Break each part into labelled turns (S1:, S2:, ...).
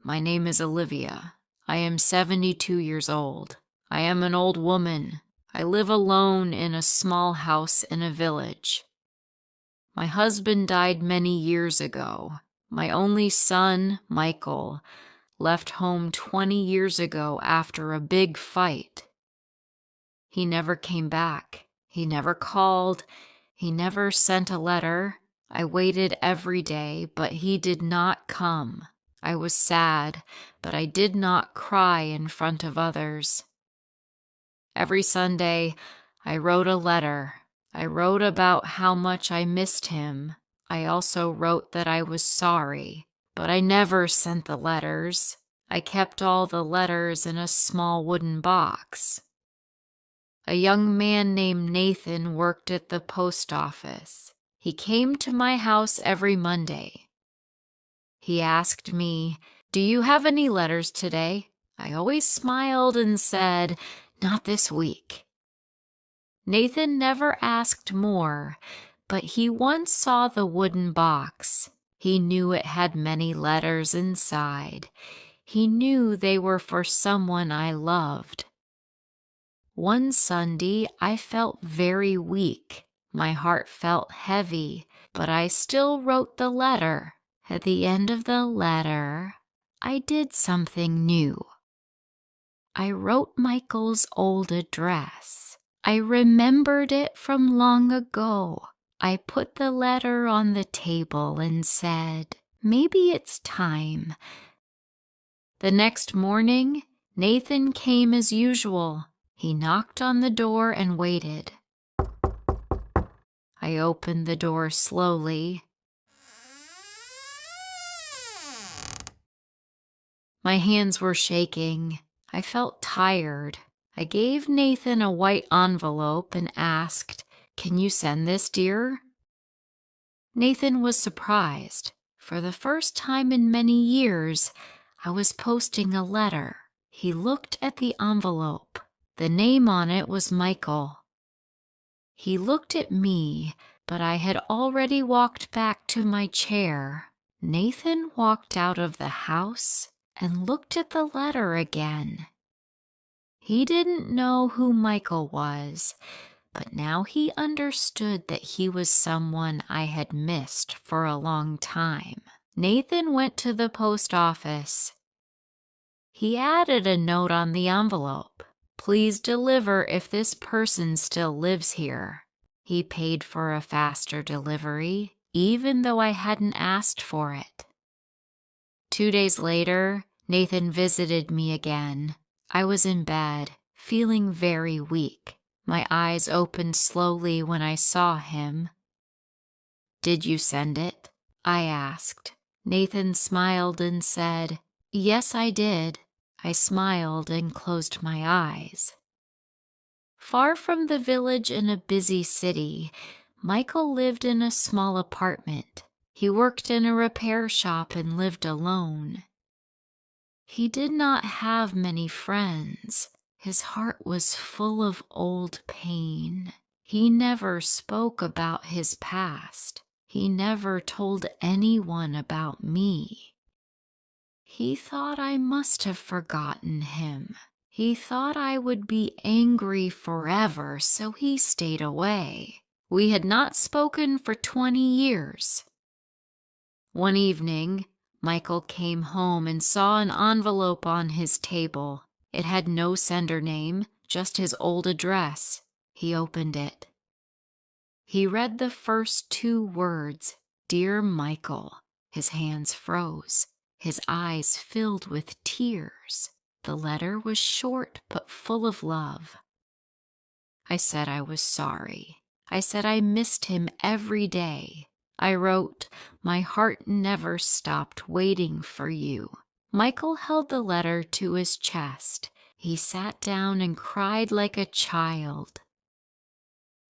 S1: My name is Olivia. I am 72 years old. I am an old woman. I live alone in a small house in a village. My husband died many years ago. My only son, Michael, left home 20 years ago after a big fight. He never came back. He never called. He never sent a letter. I waited every day, but he did not come. I was sad, but I did not cry in front of others. Every Sunday, I wrote a letter. I wrote about how much I missed him. I also wrote that I was sorry, but I never sent the letters. I kept all the letters in a small wooden box. A young man named Nathan worked at the post office. He came to my house every Monday. He asked me, "Do you have any letters today?" I always smiled and said, "Not this week." Nathan never asked more, but he once saw the wooden box. He knew it had many letters inside. He knew they were for someone I loved. One Sunday, I felt very weak. My heart felt heavy, but I still wrote the letter. At the end of the letter, I did something new. I wrote Michael's old address. I remembered it from long ago. I put the letter on the table and said, "Maybe it's time." The next morning, Nathan came as usual. He knocked on the door and waited. I opened the door slowly. My hands were shaking. I felt tired. I gave Nathan a white envelope and asked, "Can you send this, dear?" Nathan was surprised. For the first time in many years, I was posting a letter. He looked at the envelope. The name on it was Michael. He looked at me, but I had already walked back to my chair. Nathan walked out of the house and looked at the letter again. He didn't know who Michael was, but now he understood that he was someone I had missed for a long time. Nathan went to the post office. He added a note on the envelope. "Please deliver if this person still lives here." He paid for a faster delivery, even though I hadn't asked for it. 2 days later, Nathan visited me again. I was in bed, feeling very weak. My eyes opened slowly when I saw him. "Did you send it?" I asked. Nathan smiled and said, "Yes, I did." I smiled and closed my eyes. Far from the village in a busy city, Michael lived in a small apartment. He worked in a repair shop and lived alone. He did not have many friends. His heart was full of old pain. He never spoke about his past. He never told anyone about me. He thought I must have forgotten him. He thought I would be angry forever, so he stayed away. We had not spoken for 20 years. One evening, Michael came home and saw an envelope on his table. It had no sender name, just his old address. He opened it. He read the first 2 words, "Dear Michael." His hands froze. His eyes filled with tears. The letter was short but full of love. I said I was sorry. I said I missed him every day. I wrote, "My heart never stopped waiting for you." Michael held the letter to his chest. He sat down and cried like a child.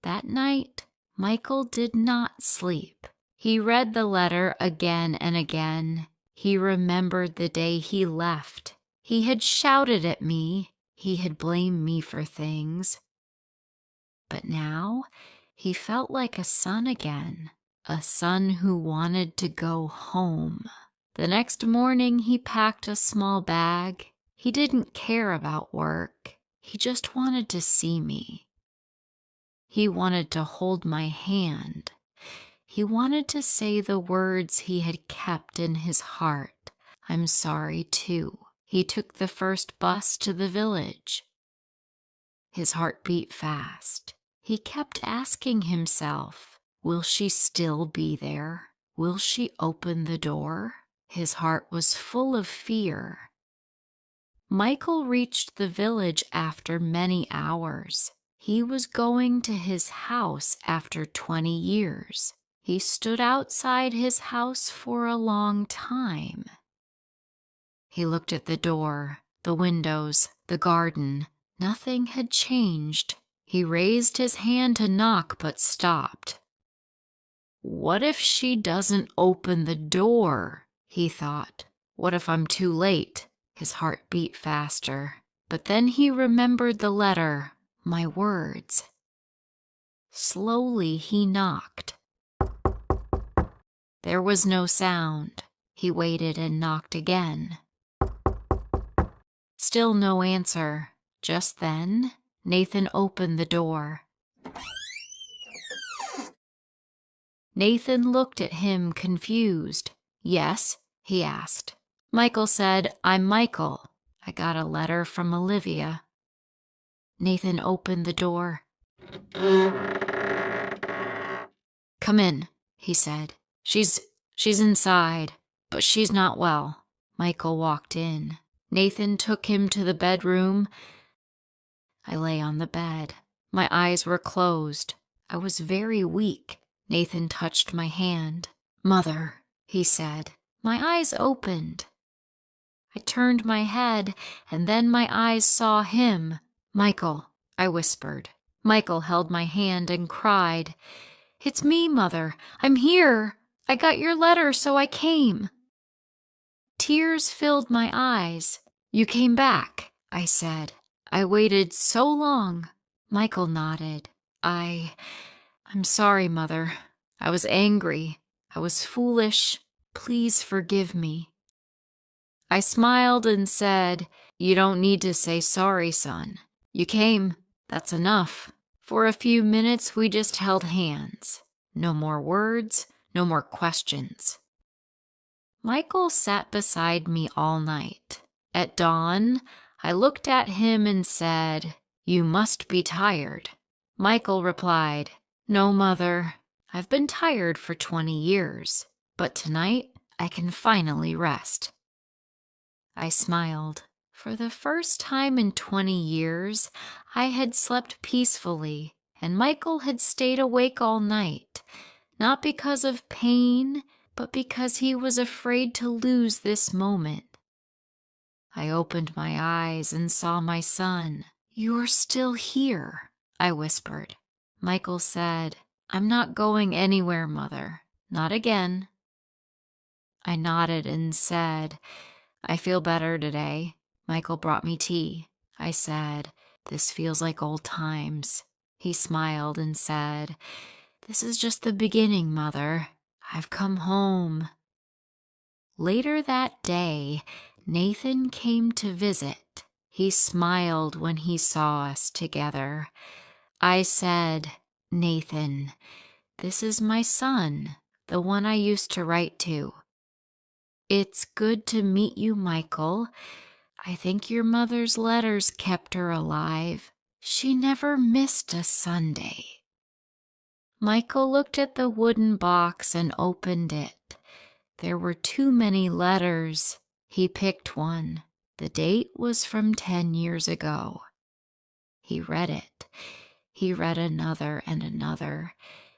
S1: That night, Michael did not sleep. He read the letter again and again. He remembered the day he left. He had shouted at me. He had blamed me for things. But now he felt like a son again, a son who wanted to go home. The next morning, he packed a small bag. He didn't care about work. He just wanted to see me. He wanted to hold my hand. He wanted to say the words he had kept in his heart. I'm sorry, too. He took the first bus to the village. His heart beat fast. He kept asking himself, will she still be there? Will she open the door? His heart was full of fear. Michael reached the village after many hours. He was going to his house after 20 years. He stood outside his house for a long time. He looked at the door, the windows, the garden. Nothing had changed. He raised his hand to knock but stopped. What if she doesn't open the door? He thought. What if I'm too late? His heart beat faster. But then he remembered the letter, my words. Slowly he knocked. There was no sound. He waited and knocked again. Still no answer. Just then, Nathan opened the door. Nathan looked at him confused. Yes, he asked. Michael said, I'm Michael. I got a letter from Olivia. Nathan opened the door. Come in, he said. She's inside, but she's not well. Michael walked in. Nathan took him to the bedroom. I lay on the bed. My eyes were closed. I was very weak. Nathan touched my hand. Mother, he said. My eyes opened. I turned my head, and then my eyes saw him. Michael, I whispered. Michael held my hand and cried. It's me, Mother. I'm here. I got your letter, so I came. Tears filled my eyes. You came back, I said. I waited so long. Michael nodded. I'm sorry, Mother. I was angry. I was foolish. Please forgive me. I smiled and said, You don't need to say sorry, son. You came. That's enough. For a few minutes, we just held hands. No more words, no more questions. Michael sat beside me all night. At dawn, I looked at him and said, You must be tired. Michael replied, No, Mother. I've been tired for 20 years, but tonight I can finally rest. I smiled. For the first time in 20 years, I had slept peacefully, and Michael had stayed awake all night, not because of pain, but because he was afraid to lose this moment. I opened my eyes and saw my son. You're still here, I whispered. Michael said, I'm not going anywhere, Mother. Not again. I nodded and said, I feel better today. Michael brought me tea. I said, This feels like old times. He smiled and said, This is just the beginning, Mother. I've come home. Later that day, Nathan came to visit. He smiled when he saw us together. I said, Nathan, this is my son, the one I used to write to. It's good to meet you, Michael. I think your mother's letters kept her alive. She never missed a Sunday. Michael looked at the wooden box and opened it. There were too many letters. He picked one. The date was from 10 years ago. He read it. He read another and another.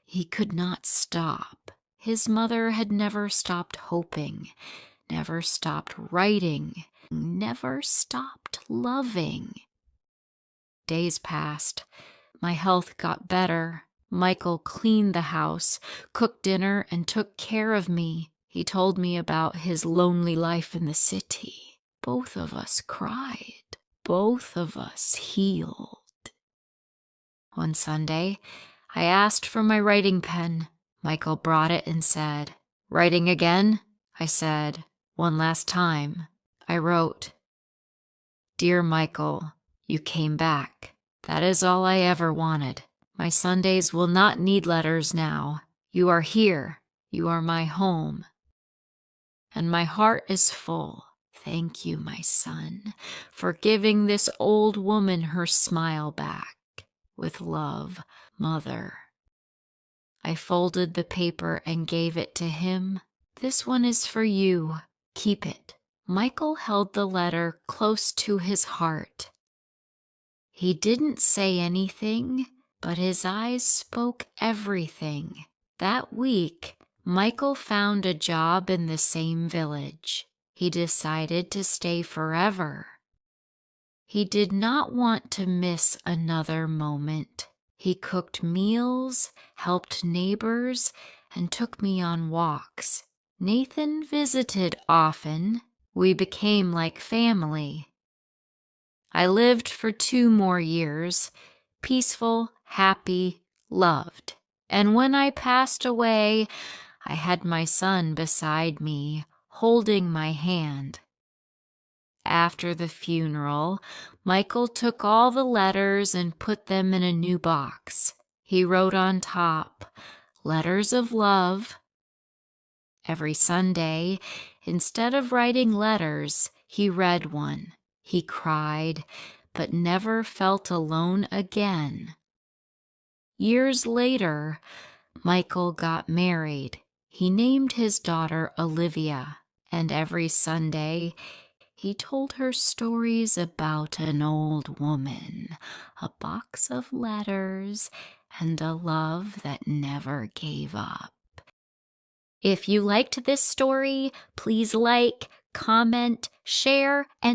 S1: He could not stop. His mother had never stopped hoping, never stopped writing, never stopped loving. Days passed. My health got better. Michael cleaned the house, cooked dinner, and took care of me. He told me about his lonely life in the city. Both of us cried. Both of us healed. One Sunday, I asked for my writing pen. Michael brought it and said, Writing again? I said, One last time, I wrote, "Dear Michael, you came back. That is all I ever wanted. My Sundays will not need letters now. You are here. You are my home. And my heart is full. Thank you, my son, for giving this old woman her smile back. With love, Mother." I folded the paper and gave it to him. "This one is for you. Keep it." Michael held the letter close to his heart. He didn't say anything, but his eyes spoke everything. That week, Michael found a job in the same village. He decided to stay forever. He did not want to miss another moment. He cooked meals, helped neighbors, and took me on walks. Nathan visited often. We became like family. I lived for 2 more years, peaceful, happy, loved. And when I passed away, I had my son beside me, holding my hand. After the funeral, Michael took all the letters and put them in a new box. He wrote on top, "Letters of love." Every Sunday, instead of writing letters, he read one. He cried, but never felt alone again. Years later, Michael got married. He named his daughter Olivia, and every Sunday, he told her stories about an old woman, a box of letters, and a love that never gave up. If you liked this story, please like, comment, share, and